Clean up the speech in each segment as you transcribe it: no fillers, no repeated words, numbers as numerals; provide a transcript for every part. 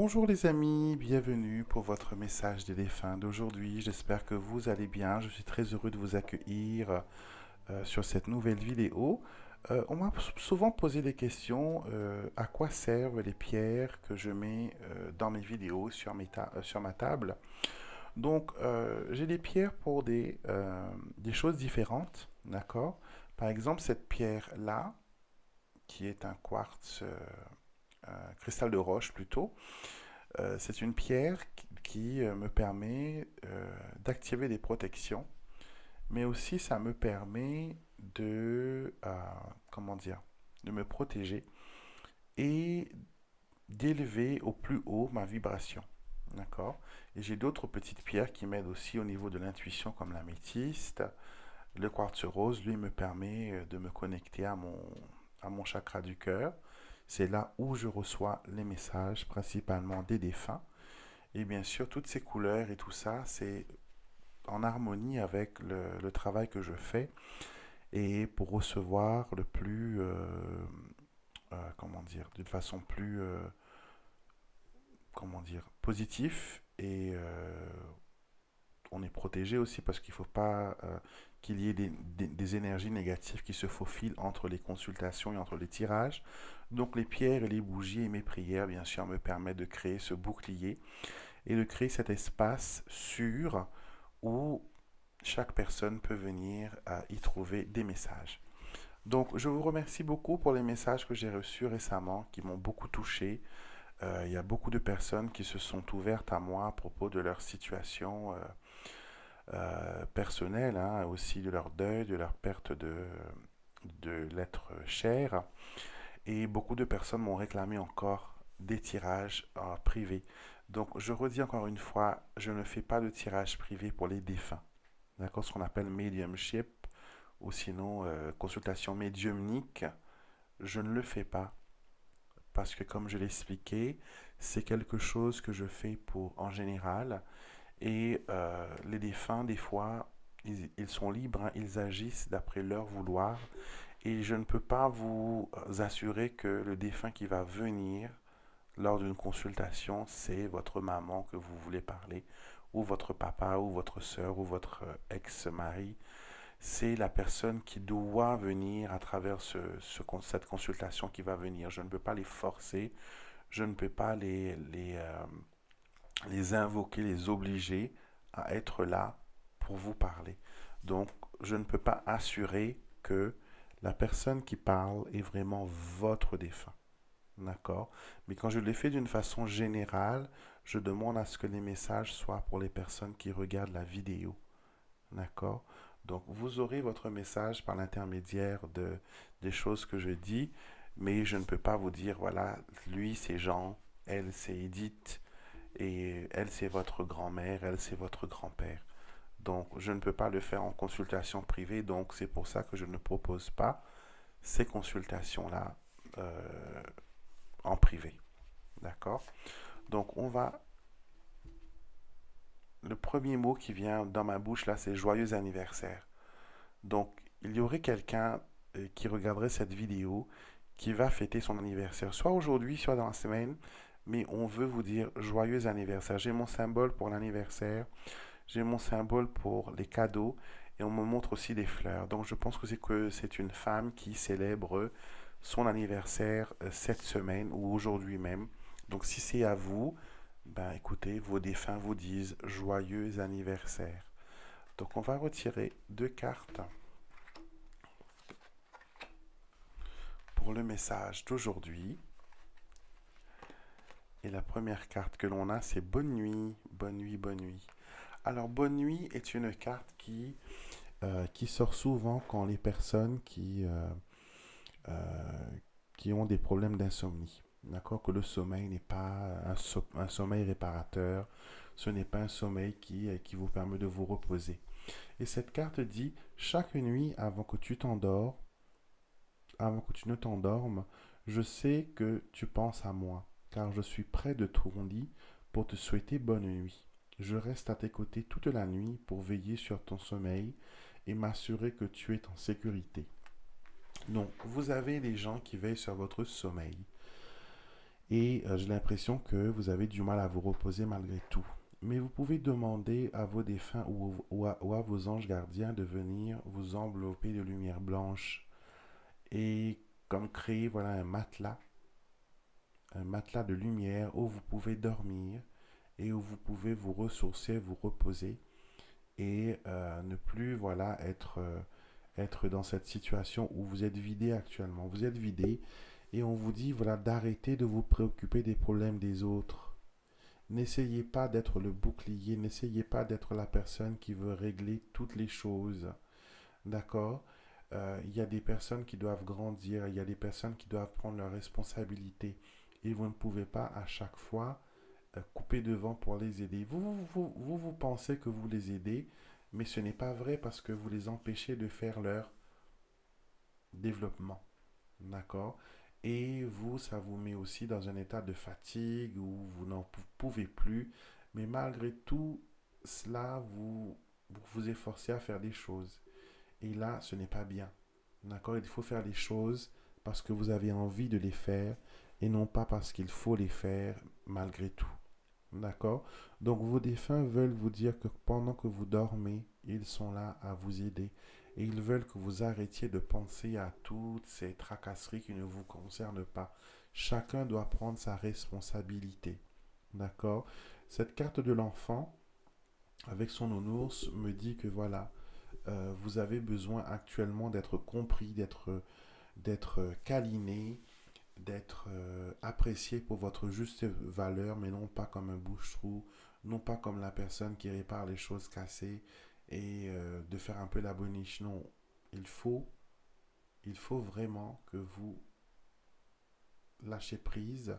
Bonjour les amis, bienvenue pour votre message des défunts d'aujourd'hui. J'espère que vous allez bien. Je suis très heureux de vous accueillir sur cette nouvelle vidéo. On m'a souvent posé des questions à quoi servent les pierres que je mets dans mes vidéos sur, sur ma table. Donc, j'ai des pierres pour des choses différentes, d'accord? Par exemple, cette pierre-là, qui est un quartz, cristal de roche plutôt. C'est une pierre qui me permet d'activer des protections, mais aussi ça me permet comment dire, de me protéger et d'élever au plus haut ma vibration. D'accord? Et j'ai d'autres petites pierres qui m'aident aussi au niveau de l'intuition, comme l'améthyste. Le quartz rose, lui, me permet de me connecter à mon chakra du cœur. C'est là où je reçois les messages, principalement des défunts. Et bien sûr, toutes ces couleurs et tout ça, c'est en harmonie avec le travail que je fais et pour recevoir le plus, comment dire, d'une façon plus, comment dire, positif et on est protégé aussi parce qu'il ne faut pas qu'il y ait des énergies négatives qui se faufilent entre les consultations et entre les tirages. Donc les pierres et les bougies et mes prières, bien sûr, me permettent de créer ce bouclier et de créer cet espace sûr où chaque personne peut venir y trouver des messages. Donc, je vous remercie beaucoup pour les messages que j'ai reçus récemment qui m'ont beaucoup touché. Il y a beaucoup de personnes qui se sont ouvertes à moi à propos de leur situation personnelle, hein, aussi de leur deuil, de leur perte de l'être cher. Et beaucoup de personnes m'ont réclamé encore des tirages privés. Donc, je redis encore une fois, je ne fais pas de tirage privé pour les défunts. D'accord? Ce qu'on appelle mediumship ou sinon consultation médiumnique, je ne le fais pas parce que comme je l'ai expliqué, c'est quelque chose que je fais pour en général et les défunts des fois ils sont libres, hein, ils agissent d'après leur vouloir et je ne peux pas vous assurer que le défunt qui va venir lors d'une consultation, c'est votre maman que vous voulez parler, ou votre papa, ou votre soeur, ou votre ex-mari. C'est la personne qui doit venir à travers cette consultation qui va venir. Je ne peux pas les forcer, je ne peux pas les invoquer, les obliger à être là pour vous parler. Donc, je ne peux pas assurer que la personne qui parle est vraiment votre défunt. D'accord? Mais quand je le fais d'une façon générale, je demande à ce que les messages soient pour les personnes qui regardent la vidéo. D'accord? Donc, vous aurez votre message par l'intermédiaire des choses que je dis, mais je ne peux pas vous dire, voilà, lui c'est Jean, elle c'est Edith, et elle c'est votre grand-mère, elle c'est votre grand-père. Donc, je ne peux pas le faire en consultation privée, donc c'est pour ça que je ne propose pas ces consultations-là en privé. D'accord? Donc, on va. Le premier mot qui vient dans ma bouche là, c'est joyeux anniversaire. Donc, il y aurait quelqu'un qui regarderait cette vidéo qui va fêter son anniversaire, soit aujourd'hui, soit dans la semaine, mais on veut vous dire joyeux anniversaire. J'ai mon symbole pour l'anniversaire, j'ai mon symbole pour les cadeaux, et on me montre aussi des fleurs. Donc, je pense que c'est une femme qui célèbre son anniversaire cette semaine ou aujourd'hui même. Donc, si c'est à vous, ben écoutez, vos défunts vous disent joyeux anniversaire. Donc, on va retirer deux cartes pour le message d'aujourd'hui. Et la première carte que l'on a, c'est bonne nuit, bonne nuit, bonne nuit. Alors, bonne nuit est une carte qui sort souvent quand les personnes euh, qui ont des problèmes d'insomnie. D'accord? Que le sommeil n'est pas un sommeil réparateur, ce n'est pas un sommeil qui vous permet de vous reposer. Et cette carte dit, chaque nuit avant que tu ne t'endormes, je sais que tu penses à moi, car je suis près de ton lit pour te souhaiter bonne nuit. Je reste à tes côtés toute la nuit pour veiller sur ton sommeil et m'assurer que tu es en sécurité. Donc, vous avez des gens qui veillent sur votre sommeil. et j'ai l'impression que vous avez du mal à vous reposer malgré tout. Mais vous pouvez demander à vos défunts ou à vos anges gardiens de venir vous envelopper de lumière blanche et comme créer voilà un matelas de lumière où vous pouvez dormir et où vous pouvez vous ressourcer, vous reposer et ne plus voilà être dans cette situation où vous êtes vidé actuellement. Vous êtes vidé et on vous dit voilà d'arrêter de vous préoccuper des problèmes des autres. N'essayez pas d'être le bouclier, n'essayez pas d'être la personne qui veut régler toutes les choses. D'accord? Il y a des personnes qui doivent grandir, il y a des personnes qui doivent prendre leurs responsabilités. Et vous ne pouvez pas à chaque fois couper devant pour les aider. Vous pensez que vous les aidez, mais ce n'est pas vrai parce que vous les empêchez de faire leur développement. D'accord? Et vous, ça vous met aussi dans un état de fatigue où vous n'en pouvez plus. Mais malgré tout cela, vous vous efforcez à faire des choses. Et là, ce n'est pas bien. D'accord? Il faut faire les choses parce que vous avez envie de les faire et non pas parce qu'il faut les faire malgré tout. D'accord? Donc vos défunts veulent vous dire que pendant que vous dormez, ils sont là à vous aider. Et ils veulent que vous arrêtiez de penser à toutes ces tracasseries qui ne vous concernent pas. Chacun doit prendre sa responsabilité. D'accord? Cette carte de l'enfant, avec son nounours, me dit que voilà, vous avez besoin actuellement d'être compris, d'être câliné, d'être apprécié pour votre juste valeur, mais non pas comme un bouche-trou, non pas comme la personne qui répare les choses cassées et de faire un peu la boniche. Non, il faut, il faut vraiment que vous lâchez prise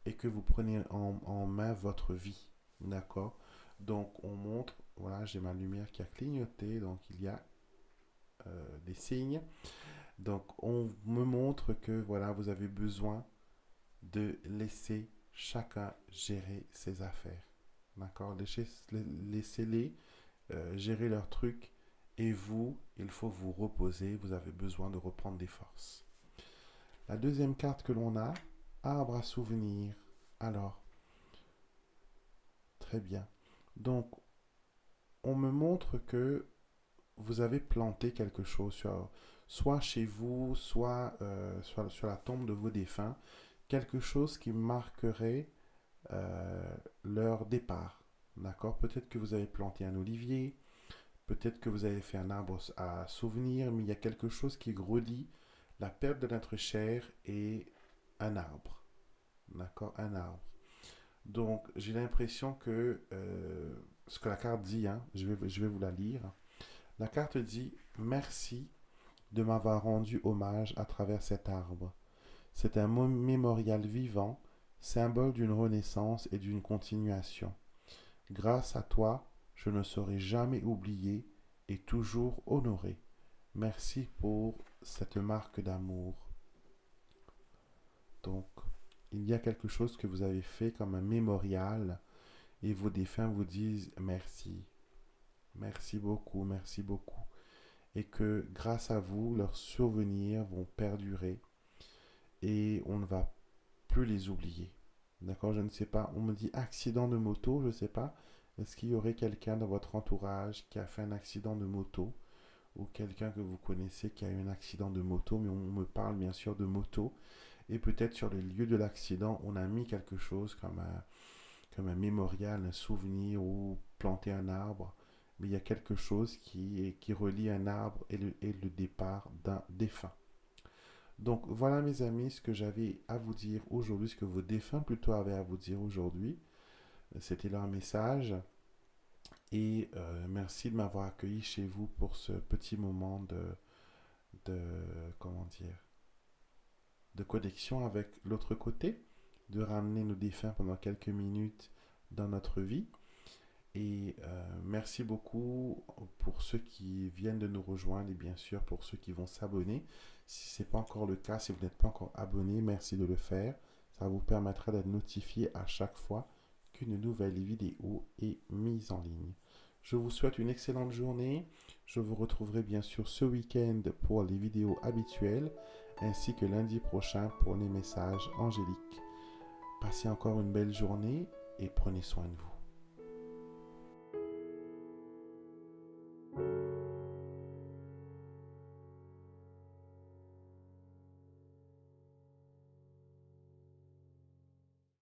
et que vous preniez en main votre vie. D'accord? Donc on montre, voilà, j'ai ma lumière qui a clignoté, donc il y a des signes. Donc on me montre que voilà, vous avez besoin de laisser chacun gérer ses affaires. D'accord? Laissez-les gérer leurs trucs. Et vous, il faut vous reposer. Vous avez besoin de reprendre des forces. La deuxième carte que l'on a, arbre à souvenirs. Alors, très bien. Donc, on me montre que vous avez planté quelque chose soit chez vous, soit sur la tombe de vos défunts, quelque chose qui marquerait leur départ. D'accord? Peut-être que vous avez planté un olivier, peut-être que vous avez fait un arbre à souvenir, mais il y a quelque chose qui relie la perte de notre chair et un arbre. D'accord? Un arbre. Donc, j'ai l'impression que ce que la carte dit, hein, je vais vous la lire. La carte dit merci de m'avoir rendu hommage à travers cet arbre. C'est un mémorial vivant, symbole d'une renaissance et d'une continuation. Grâce à toi, je ne serai jamais oublié et toujours honoré. Merci pour cette marque d'amour. Donc, il y a quelque chose que vous avez fait comme un mémorial et vos défunts vous disent merci. Merci beaucoup, merci beaucoup. Et que grâce à vous, leurs souvenirs vont perdurer et on ne va plus les oublier. D'accord? Je ne sais pas. On me dit accident de moto, je ne sais pas. Est-ce qu'il y aurait quelqu'un dans votre entourage qui a fait un accident de moto ou quelqu'un que vous connaissez qui a eu un accident de moto, mais on me parle bien sûr de moto. Et peut-être sur le lieu de l'accident, on a mis quelque chose comme un mémorial, un souvenir ou planter un arbre. Mais il y a quelque chose qui relie un arbre et le départ d'un défunt. Donc voilà mes amis ce que j'avais à vous dire aujourd'hui, ce que vos défunts plutôt avaient à vous dire aujourd'hui. C'était leur message. Et merci de m'avoir accueilli chez vous pour ce petit moment de comment dire, de connexion avec l'autre côté, de ramener nos défunts pendant quelques minutes dans notre vie. Et merci beaucoup pour ceux qui viennent de nous rejoindre et bien sûr pour ceux qui vont s'abonner. Si ce n'est pas encore le cas, si vous n'êtes pas encore abonné, merci de le faire. Ça vous permettra d'être notifié à chaque fois qu'une nouvelle vidéo est mise en ligne. Je vous souhaite une excellente journée. Je vous retrouverai bien sûr ce week-end pour les vidéos habituelles ainsi que lundi prochain pour les messages angéliques. Passez encore une belle journée et prenez soin de vous.